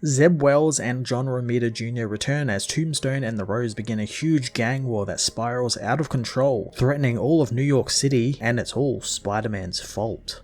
Zeb Wells and John Romita Jr. return as Tombstone and the Rose begin a huge gang war that spirals out of control, threatening all of New York City, and it's all Spider-Man's fault.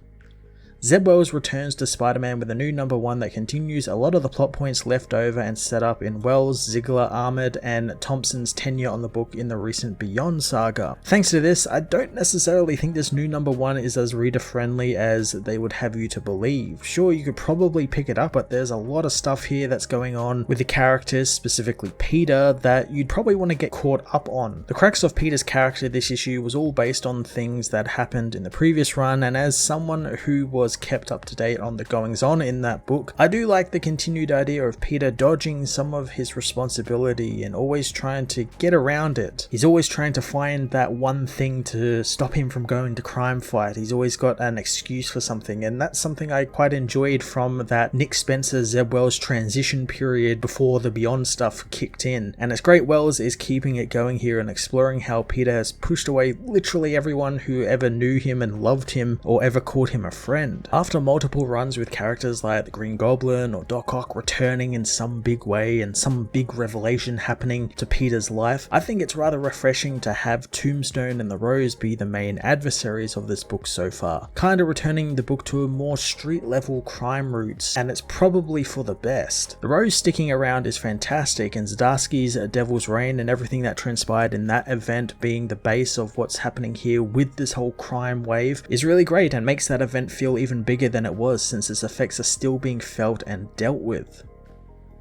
Zeb Wells returns to Spider-Man with a new #1 that continues a lot of the plot points left over and set up in Wells, Ziegler, Ahmed, and Thompson's tenure on the book in the recent Beyond saga. Thanks to this, I don't necessarily think this new #1 is as reader friendly as they would have you to believe. Sure, you could probably pick it up, but there's a lot of stuff here that's going on with the characters, specifically Peter, that you'd probably want to get caught up on. The crux of Peter's character this issue was all based on things that happened in the previous run, and as someone who was kept up to date on the goings on in that book, I do like the continued idea of Peter dodging some of his responsibility and always trying to get around it. He's always trying to find that one thing to stop him from going to crime fight. He's always got an excuse for something, and that's something I quite enjoyed from that Nick Spencer Zeb Wells transition period before the Beyond stuff kicked in. And it's great Wells is keeping it going here and exploring how Peter has pushed away literally everyone who ever knew him and loved him or ever called him a friend. After multiple runs with characters like the Green Goblin or Doc Ock returning in some big way and some big revelation happening to Peter's life, I think it's rather refreshing to have Tombstone and the Rose be the main adversaries of this book so far, kinda returning the book to a more street level crime roots, and it's probably for the best. The Rose sticking around is fantastic, and Zdarsky's Devil's Reign and everything that transpired in that event being the base of what's happening here with this whole crime wave is really great and makes that event feel even bigger than it was, since its effects are still being felt and dealt with.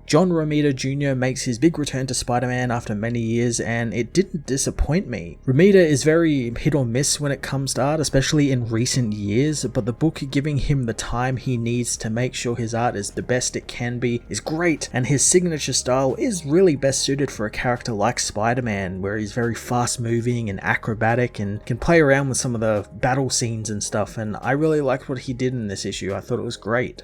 John Romita Jr. makes his big return to Spider-Man after many years, and it didn't disappoint me. Romita is very hit or miss when it comes to art, especially in recent years, but the book giving him the time he needs to make sure his art is the best it can be is great, and his signature style is really best suited for a character like Spider-Man, where he's very fast moving and acrobatic and can play around with some of the battle scenes and stuff, and I really liked what he did in this issue. I thought it was great.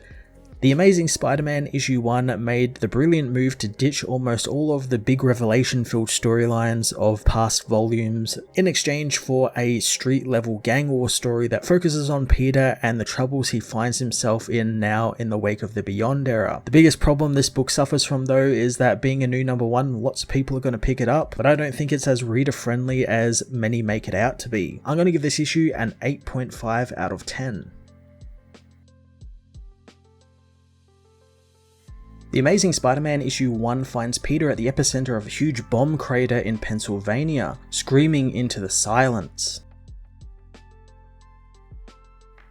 The Amazing Spider-Man issue 1 made the brilliant move to ditch almost all of the big revelation-filled storylines of past volumes in exchange for a street-level gang war story that focuses on Peter and the troubles he finds himself in now in the wake of the Beyond era. The biggest problem this book suffers from though is that being a new #1, lots of people are going to pick it up, but I don't think it's as reader-friendly as many make it out to be. I'm going to give this issue an 8.5 out of 10. The Amazing Spider-Man issue 1 finds Peter at the epicenter of a huge bomb crater in Pennsylvania, screaming into the silence.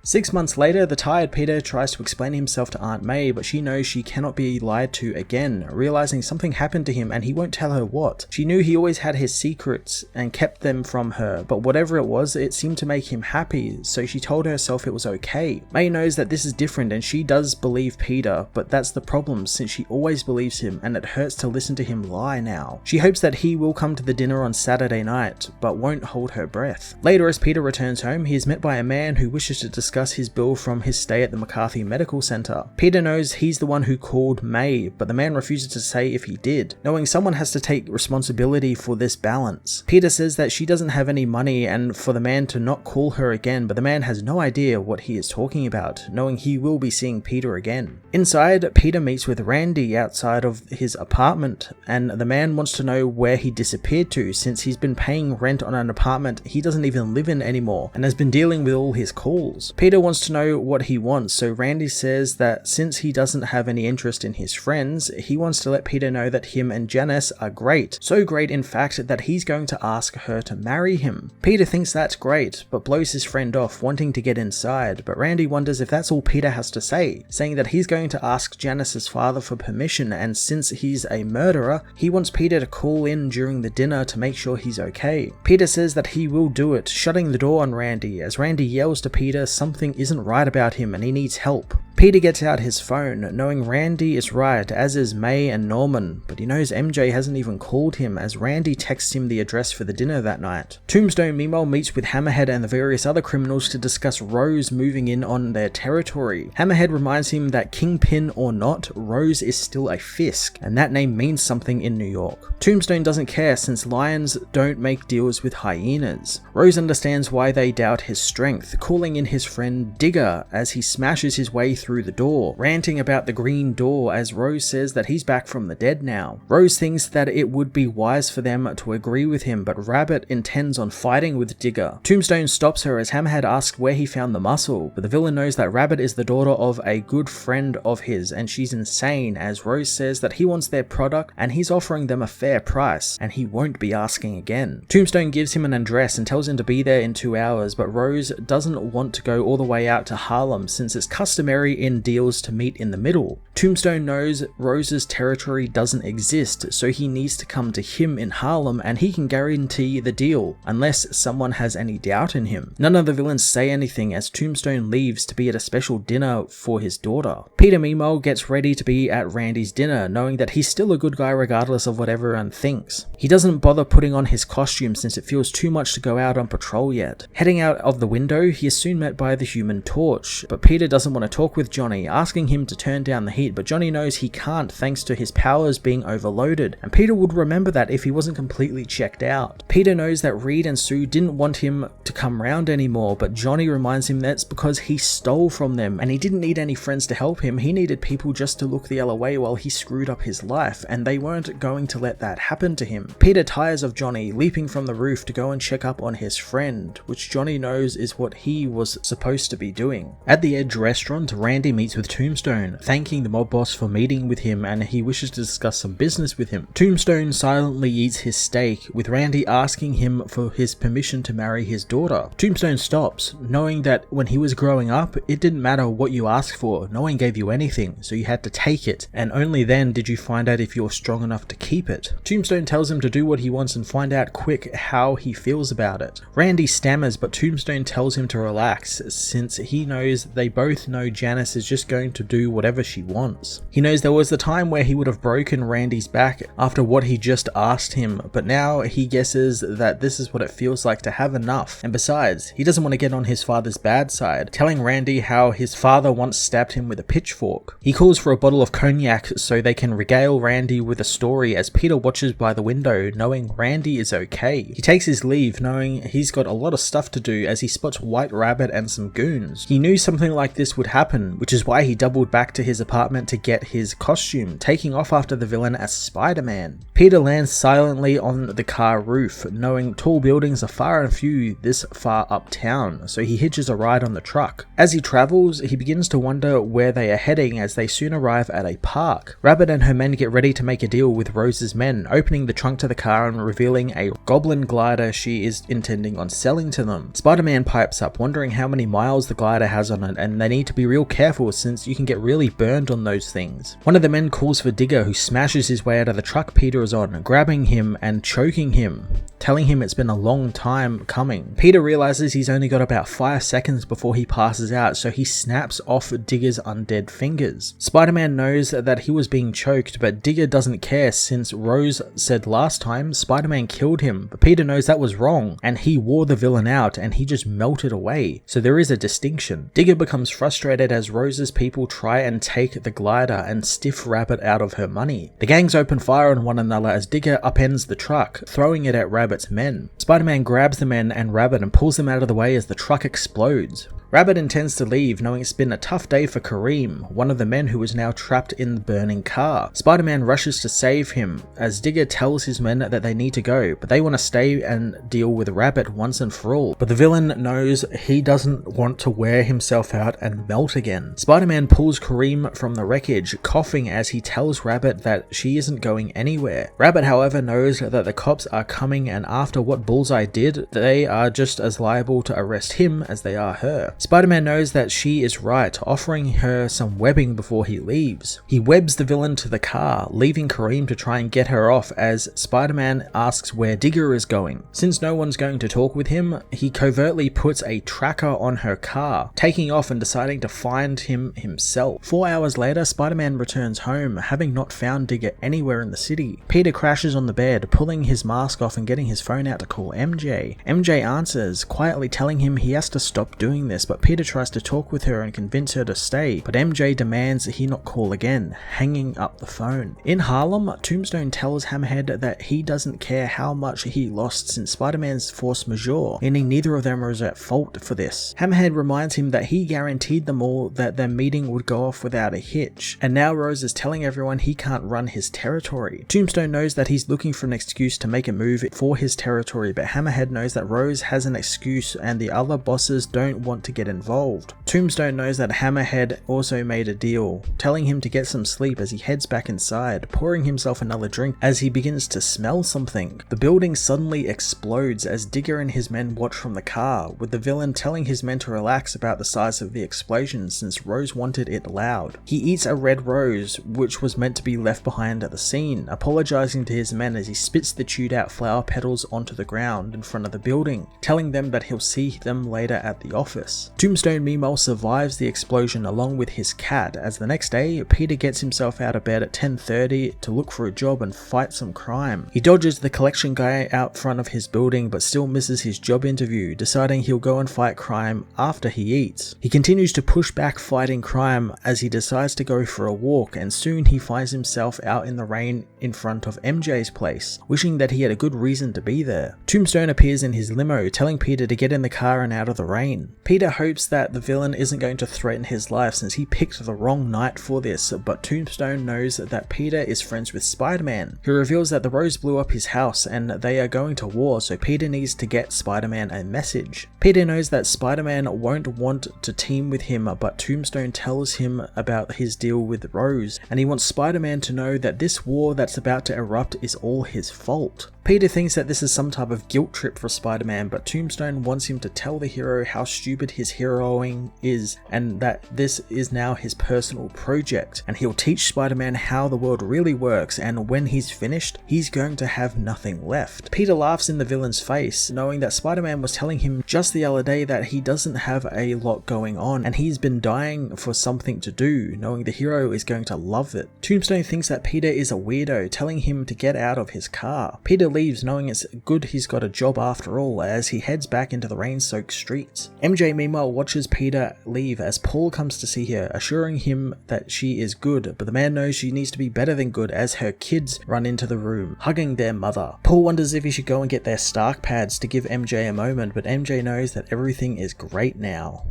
6 months later, the tired Peter tries to explain himself to Aunt May, but she knows she cannot be lied to again, realizing something happened to him and he won't tell her what. She knew he always had his secrets and kept them from her, but whatever it was, it seemed to make him happy, so she told herself it was okay. May knows that this is different and she does believe Peter, but that's the problem since she always believes him and it hurts to listen to him lie now. She hopes that he will come to the dinner on Saturday night, but won't hold her breath. Later, as Peter returns home, he is met by a man who wishes to discuss his bill from his stay at the McCarthy Medical Center. Peter knows he's the one who called May, but the man refuses to say if he did, knowing someone has to take responsibility for this balance. Peter says that she doesn't have any money and for the man to not call her again, but the man has no idea what he is talking about, knowing he will be seeing Peter again. Inside, Peter meets with Randy outside of his apartment, and the man wants to know where he disappeared to since he's been paying rent on an apartment he doesn't even live in anymore and has been dealing with all his calls. Peter wants to know what he wants, so Randy says that since he doesn't have any interest in his friends, he wants to let Peter know that him and Janice are great. So great in fact that he's going to ask her to marry him. Peter thinks that's great, but blows his friend off wanting to get inside, but Randy wonders if that's all Peter has to say, saying that he's going to ask Janice's father for permission, and since he's a murderer, he wants Peter to call in during the dinner to make sure he's okay. Peter says that he will do it, shutting the door on Randy as Randy yells to Peter something isn't right about him and he needs help. Peter gets out his phone, knowing Randy is right, as is May and Norman, but he knows MJ hasn't even called him as Randy texts him the address for the dinner that night. Tombstone meanwhile meets with Hammerhead and the various other criminals to discuss Rose moving in on their territory. Hammerhead reminds him that Kingpin or not, Rose is still a Fisk, and that name means something in New York. Tombstone doesn't care since lions don't make deals with hyenas. Rose understands why they doubt his strength, calling in his friend Digger as he smashes his way through the door, ranting about the green door as Rose says that he's back from the dead now. Rose thinks that it would be wise for them to agree with him, but Rabbit intends on fighting with Digger. Tombstone stops her as Hammerhead asks where he found the muscle, but the villain knows that Rabbit is the daughter of a good friend of his and she's insane, as Rose says that he wants their product and he's offering them a fair price and he won't be asking again. Tombstone gives him an address and tells him to be there in 2 hours, but Rose doesn't want to go all the way out to Harlem since it's customary in deals to meet in the middle. Tombstone knows Rose's territory doesn't exist, so he needs to come to him in Harlem and he can guarantee the deal, unless someone has any doubt in him. None of the villains say anything as Tombstone leaves to be at a special dinner for his daughter. Peter meanwhile gets ready to be at Randy's dinner, knowing that he's still a good guy regardless of what everyone thinks. He doesn't bother putting on his costume since it feels too much to go out on patrol yet. Heading out of the window, he is soon met by the Human Torch, but Peter doesn't want to talk with Johnny, asking him to turn down the heat, but Johnny knows he can't thanks to his powers being overloaded, and Peter would remember that if he wasn't completely checked out. Peter knows that Reed and Sue didn't want him to come round anymore, but Johnny reminds him that's because he stole from them, and he didn't need any friends to help him, he needed people just to look the other way while he screwed up his life, and they weren't going to let that happen to him. Peter tires of Johnny leaping from the roof to go and check up on his friend, which Johnny knows is what he was supposed to be doing. At the Edge restaurant, Randy meets with Tombstone, thanking the mob boss for meeting with him and he wishes to discuss some business with him. Tombstone silently eats his steak, with Randy asking him for his permission to marry his daughter. Tombstone stops, knowing that when he was growing up, it didn't matter what you asked for, no one gave you anything, so you had to take it, and only then did you find out if you're strong enough to keep it. Tombstone tells him to do what he wants and find out quick how he feels about it. Randy stammers, but Tombstone tells him to relax, since he knows they both know Janice is just going to do whatever she wants. He knows there was the time where he would have broken Randy's back after what he just asked him, but now he guesses that this is what it feels like to have enough, and besides, he doesn't want to get on his father's bad side, telling Randy how his father once stabbed him with a pitchfork. He calls for a bottle of cognac so they can regale Randy with a story as Peter watches by the window, knowing Randy is okay. He takes his leave knowing he's got a lot of stuff to do as he spots White Rabbit and some goons. He knew something like this would happen, which is why he doubled back to his apartment to get his costume, taking off after the villain as Spider-Man. Peter lands silently on the car roof, knowing tall buildings are far and few this far uptown, so he hitches a ride on the truck. As he travels, he begins to wonder where they are heading as they soon arrive at a park. Rabbit and her men get ready to make a deal with Rose's men, opening the trunk to the car and revealing a goblin glider she is intending on selling to them. Spider-Man pipes up, wondering how many miles the glider has on it, and they need to be real careful since you can get really burned on those things. One of the men calls for Digger, who smashes his way out of the truck Peter is on, grabbing him and choking him, telling him it's been a long time coming. Peter realizes he's only got about 5 seconds before he passes out, so he snaps off Digger's undead fingers. Spider-Man knows that he was being choked, but Digger doesn't care since Rose said last time Spider-Man killed him, but Peter knows that was wrong, and he wore the villain out and he just melted away, so there is a distinction. Digger becomes frustrated as Rose's people try and take the glider and stiff Rabbit out of her money. The gangs open fire on one another as Digger upends the truck, throwing it at Rabbit's men. Spider-Man grabs the men and Rabbit and pulls them out of the way as the truck explodes. Rabbit intends to leave, knowing it's been a tough day for Kareem, one of the men who is now trapped in the burning car. Spider-Man rushes to save him, as Digger tells his men that they need to go, but they want to stay and deal with Rabbit once and for all. But the villain knows he doesn't want to wear himself out and melt again. Spider-Man pulls Kareem from the wreckage, coughing as he tells Rabbit that she isn't going anywhere. Rabbit, however, knows that the cops are coming, and after what Bullseye did, they are just as liable to arrest him as they are her. Spider-Man knows that she is right, offering her some webbing before he leaves. He webs the villain to the car, leaving Kareem to try and get her off as Spider-Man asks where Digger is going. Since no one's going to talk with him, he covertly puts a tracker on her car, taking off and deciding to find him himself. 4 hours later, Spider-Man returns home, having not found Digger anywhere in the city. Peter crashes on the bed, pulling his mask off and getting his phone out to call MJ. MJ answers, quietly telling him he has to stop doing this, but but Peter tries to talk with her and convince her to stay, but MJ demands that he not call again, hanging up the phone. In Harlem, Tombstone tells Hammerhead that he doesn't care how much he lost since Spider-Man's force majeure, meaning neither of them was at fault for this. Hammerhead reminds him that he guaranteed them all that their meeting would go off without a hitch, and now Rose is telling everyone he can't run his territory. Tombstone knows that he's looking for an excuse to make a move for his territory, but Hammerhead knows that Rose has an excuse and the other bosses don't want to get involved. Tombstone knows that Hammerhead also made a deal, telling him to get some sleep as he heads back inside, pouring himself another drink as he begins to smell something. The building suddenly explodes as Digger and his men watch from the car, with the villain telling his men to relax about the size of the explosion since Rose wanted it loud. He eats a red rose, which was meant to be left behind at the scene, apologizing to his men as he spits the chewed out flower petals onto the ground in front of the building, telling them that he'll see them later at the office. Tombstone meanwhile survives the explosion along with his cat, as the next day Peter gets himself out of bed at 10:30 to look for a job and fight some crime. He dodges the collection guy out front of his building but still misses his job interview, deciding he'll go and fight crime after he eats. He continues to push back fighting crime as he decides to go for a walk, and soon he finds himself out in the rain in front of MJ's place, wishing that he had a good reason to be there. Tombstone appears in his limo, telling Peter to get in the car and out of the rain. Peter hopes that the villain isn't going to threaten his life since he picked the wrong night for this, but Tombstone knows that Peter is friends with Spider-Man. He reveals that the Rose blew up his house and they are going to war, so Peter needs to get Spider-Man a message. Peter knows that Spider-Man won't want to team with him, but Tombstone tells him about his deal with Rose, and he wants Spider-Man to know that this war that's about to erupt is all his fault. Peter thinks that this is some type of guilt trip for Spider-Man, but Tombstone wants him to tell the hero how stupid his heroing is and that this is now his personal project, and he'll teach Spider-Man how the world really works, and when he's finished, he's going to have nothing left. Peter laughs in the villain's face, knowing that Spider-Man was telling him just the other day that he doesn't have a lot going on and he's been dying for something to do, knowing the hero is going to love it. Tombstone thinks that Peter is a weirdo, telling him to get out of his car. Peter leaves, knowing it's good he's got a job after all, as he heads back into the rain-soaked streets. MJ meanwhile watches Peter leave as Paul comes to see her, assuring him that she is good, but the man knows she needs to be better than good as her kids run into the room, hugging their mother. Paul wonders if he should go and get their Stark pads to give MJ a moment, but MJ knows that everything is great now.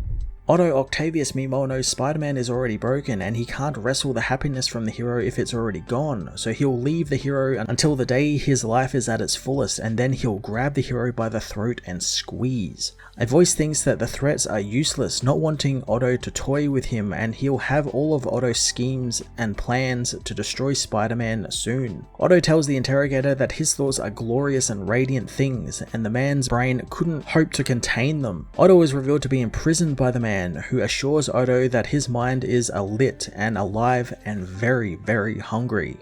Otto Octavius meanwhile knows Spider-Man is already broken and he can't wrestle the happiness from the hero if it's already gone, so he'll leave the hero until the day his life is at its fullest, and then he'll grab the hero by the throat and squeeze. A voice thinks that the threats are useless, not wanting Otto to toy with him, and he'll have all of Otto's schemes and plans to destroy Spider-Man soon. Otto tells the interrogator that his thoughts are glorious and radiant things, and the man's brain couldn't hope to contain them. Otto is revealed to be imprisoned by the man, who assures Otto that his mind is alit and alive and very, very hungry.